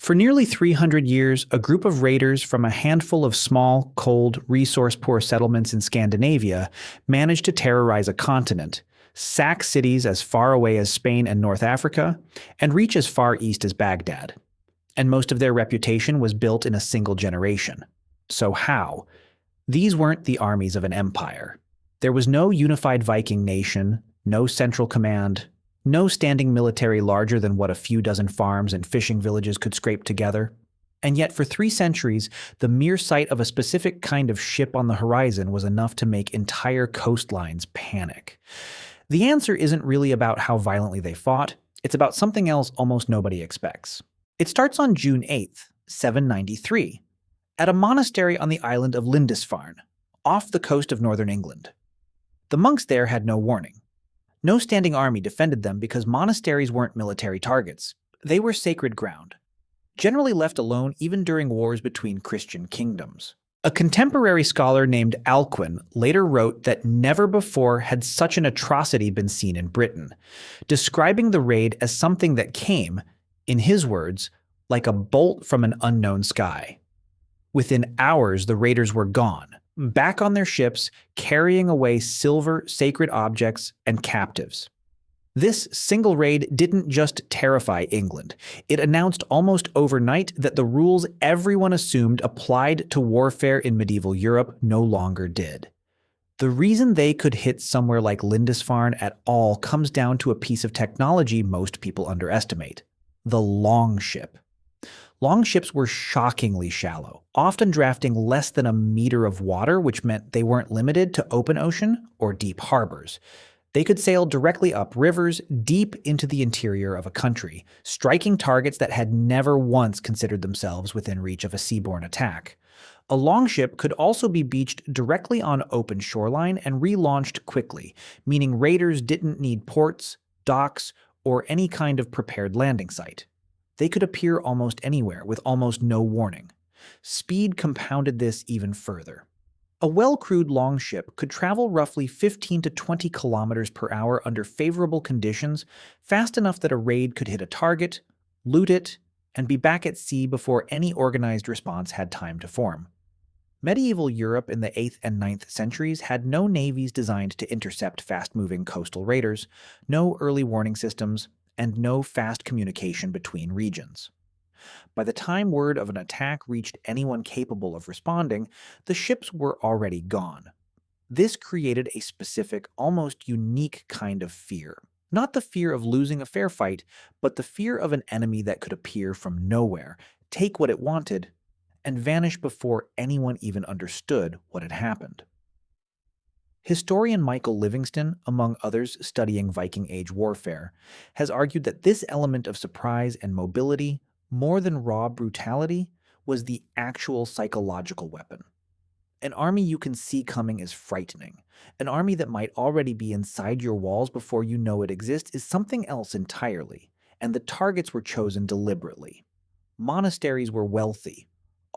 For nearly 300 years, a group of raiders from a handful of small, cold, resource-poor settlements in Scandinavia managed to terrorize a continent, sack cities as far away as Spain and North Africa, and reach as far east as Baghdad. And most of their reputation was built in a single generation. So how? These weren't the armies of an empire. There was no unified Viking nation, no central command, no standing military larger than what a few dozen farms and fishing villages could scrape together. And yet for 3 centuries, the mere sight of a specific kind of ship on the horizon was enough to make entire coastlines panic. The answer isn't really about how violently they fought, it's about something else almost nobody expects. It starts on June 8th, 793, at a monastery on the island of Lindisfarne, off the coast of northern England. The monks there had no warning. No standing army defended them because monasteries weren't military targets. They were sacred ground, generally left alone even during wars between Christian kingdoms. A contemporary scholar named Alcuin later wrote that never before had such an atrocity been seen in Britain, describing the raid as something that came, in his words, like a bolt from an unknown sky. Within hours, the raiders were gone, back on their ships, carrying away silver, sacred objects, and captives. This single raid didn't just terrify England. It announced almost overnight that the rules everyone assumed applied to warfare in medieval Europe no longer did. The reason they could hit somewhere like Lindisfarne at all comes down to a piece of technology most people underestimate: the longship. Longships were shockingly shallow, often drafting less than a meter of water, which meant they weren't limited to open ocean or deep harbors. They could sail directly up rivers deep into the interior of a country, striking targets that had never once considered themselves within reach of a seaborne attack. A longship could also be beached directly on open shoreline and relaunched quickly, meaning raiders didn't need ports, docks, or any kind of prepared landing site. They could appear almost anywhere with almost no warning. Speed compounded this even further. A well-crewed longship could travel roughly 15 to 20 kilometers per hour under favorable conditions, fast enough that a raid could hit a target, loot it, and be back at sea before any organized response had time to form. Medieval Europe in the 8th and 9th centuries had no navies designed to intercept fast-moving coastal raiders, no early warning systems, and no fast communication between regions. By the time word of an attack reached anyone capable of responding, the ships were already gone. This created a specific, almost unique kind of fear. Not the fear of losing a fair fight, but the fear of an enemy that could appear from nowhere, take what it wanted, and vanish before anyone even understood what had happened. Historian Michael Livingston, among others studying Viking Age warfare, has argued that this element of surprise and mobility, more than raw brutality, was the actual psychological weapon. An army you can see coming is frightening. An army that might already be inside your walls before you know it exists is something else entirely, and the targets were chosen deliberately. Monasteries were wealthy,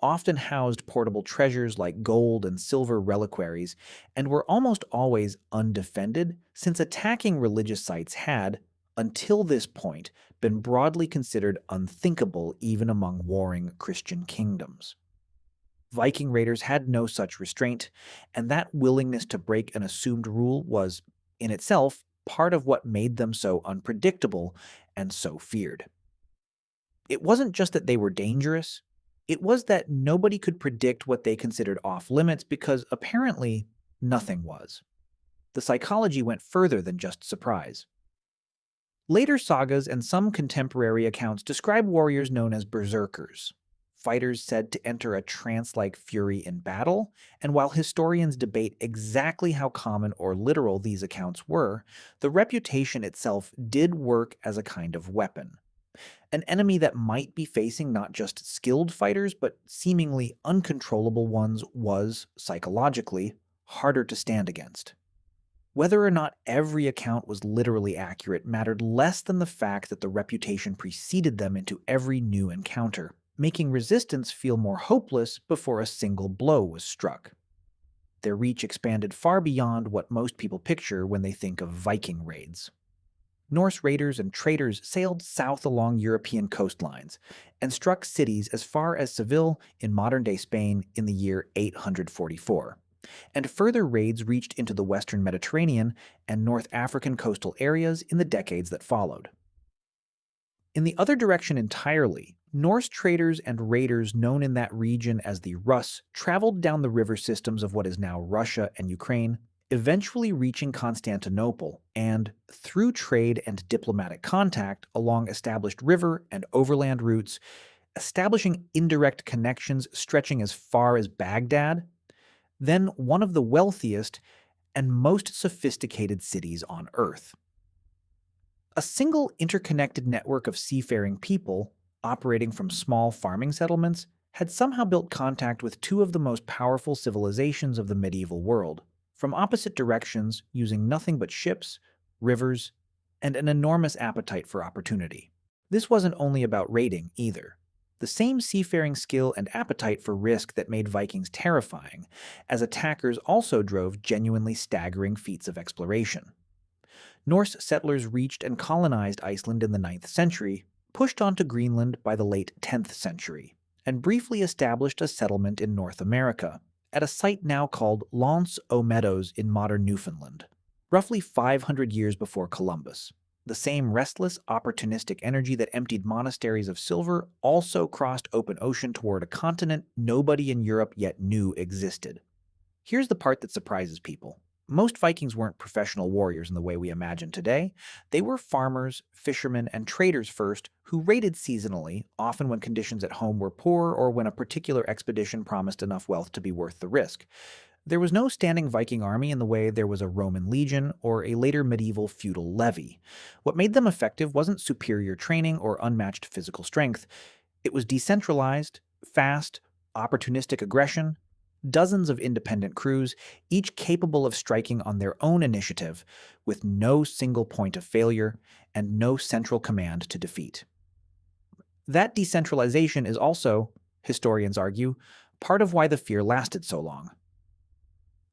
often housed portable treasures like gold and silver reliquaries, and were almost always undefended, since attacking religious sites had, until this point, been broadly considered unthinkable even among warring Christian kingdoms. Viking raiders had no such restraint, and that willingness to break an assumed rule was, in itself, part of what made them so unpredictable and so feared. It wasn't just that they were dangerous. It was that nobody could predict what they considered off-limits because, apparently, nothing was. The psychology went further than just surprise. Later sagas and some contemporary accounts describe warriors known as berserkers, fighters said to enter a trance-like fury in battle, and while historians debate exactly how common or literal these accounts were, the reputation itself did work as a kind of weapon. An enemy that might be facing not just skilled fighters, but seemingly uncontrollable ones was, psychologically, harder to stand against. Whether or not every account was literally accurate mattered less than the fact that the reputation preceded them into every new encounter, making resistance feel more hopeless before a single blow was struck. Their reach expanded far beyond what most people picture when they think of Viking raids. Norse raiders and traders sailed south along European coastlines and struck cities as far as Seville in modern-day Spain in the year 844. And further raids reached into the western Mediterranean and North African coastal areas in the decades that followed. In the other direction entirely, Norse traders and raiders known in that region as the Rus traveled down the river systems of what is now Russia and Ukraine, eventually reaching Constantinople and, through trade and diplomatic contact along established river and overland routes, establishing indirect connections stretching as far as Baghdad, then one of the wealthiest and most sophisticated cities on Earth. A single interconnected network of seafaring people, operating from small farming settlements, had somehow built contact with two of the most powerful civilizations of the medieval world, from opposite directions using nothing but ships, rivers, and an enormous appetite for opportunity. This wasn't only about raiding, either. The same seafaring skill and appetite for risk that made Vikings terrifying, as attackers also drove genuinely staggering feats of exploration. Norse settlers reached and colonized Iceland in the 9th century, pushed on to Greenland by the late 10th century, and briefly established a settlement in North America, at a site now called L'Anse aux Meadows in modern Newfoundland, roughly 500 years before Columbus. The same restless, opportunistic energy that emptied monasteries of silver also crossed open ocean toward a continent nobody in Europe yet knew existed. Here's the part that surprises people. Most Vikings weren't professional warriors in the way we imagine today. They were farmers, fishermen, and traders first who raided seasonally, often when conditions at home were poor or when a particular expedition promised enough wealth to be worth the risk. There was no standing Viking army in the way there was a Roman legion or a later medieval feudal levy. What made them effective wasn't superior training or unmatched physical strength. It was decentralized, fast, opportunistic aggression, dozens of independent crews, each capable of striking on their own initiative, with no single point of failure and no central command to defeat. That decentralization is also, historians argue, part of why the fear lasted so long.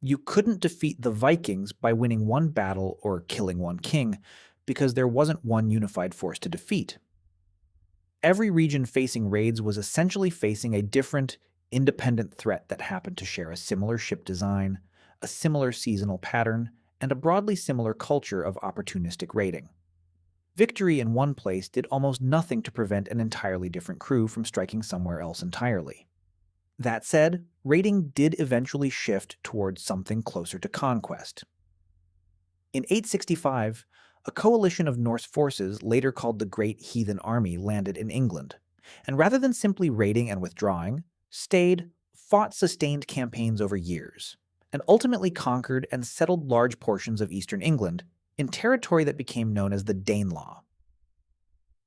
You couldn't defeat the Vikings by winning one battle or killing one king, because there wasn't one unified force to defeat. Every region facing raids was essentially facing a different, independent threat that happened to share a similar ship design, a similar seasonal pattern, and a broadly similar culture of opportunistic raiding. Victory in one place did almost nothing to prevent an entirely different crew from striking somewhere else entirely. That said, raiding did eventually shift towards something closer to conquest. In 865, a coalition of Norse forces, later called the Great Heathen Army, landed in England, and rather than simply raiding and withdrawing, fought sustained campaigns over years, and ultimately conquered and settled large portions of eastern England in territory that became known as the Danelaw.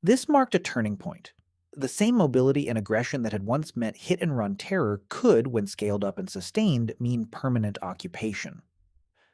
This marked a turning point. The same mobility and aggression that had once meant hit-and-run terror could, when scaled up and sustained, mean permanent occupation.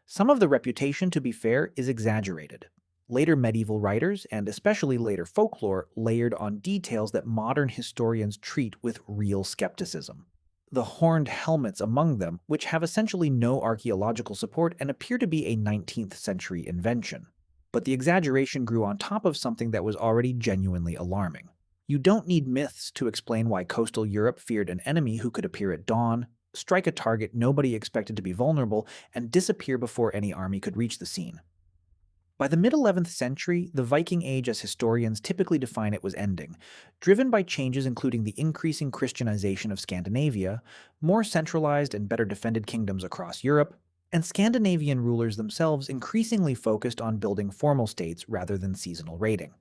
Some of the reputation, to be fair, is exaggerated. Later medieval writers, and especially later folklore, layered on details that modern historians treat with real skepticism. The horned helmets among them, which have essentially no archaeological support and appear to be a 19th century invention. But the exaggeration grew on top of something that was already genuinely alarming. You don't need myths to explain why coastal Europe feared an enemy who could appear at dawn, strike a target nobody expected to be vulnerable, and disappear before any army could reach the scene. By the mid-11th century, the Viking Age as historians typically define it was ending, driven by changes including the increasing Christianization of Scandinavia, more centralized and better defended kingdoms across Europe, and Scandinavian rulers themselves increasingly focused on building formal states rather than seasonal raiding.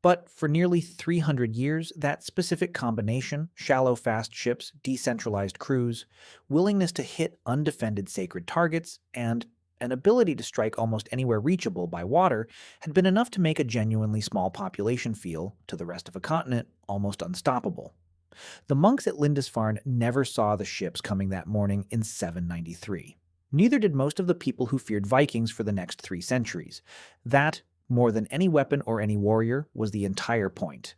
But for nearly 300 years, that specific combination, shallow fast ships, decentralized crews, willingness to hit undefended sacred targets, and an ability to strike almost anywhere reachable by water had been enough to make a genuinely small population feel, to the rest of a continent, almost unstoppable. The monks at Lindisfarne never saw the ships coming that morning in 793. Neither did most of the people who feared Vikings for the next 3 centuries. That, more than any weapon or any warrior, was the entire point.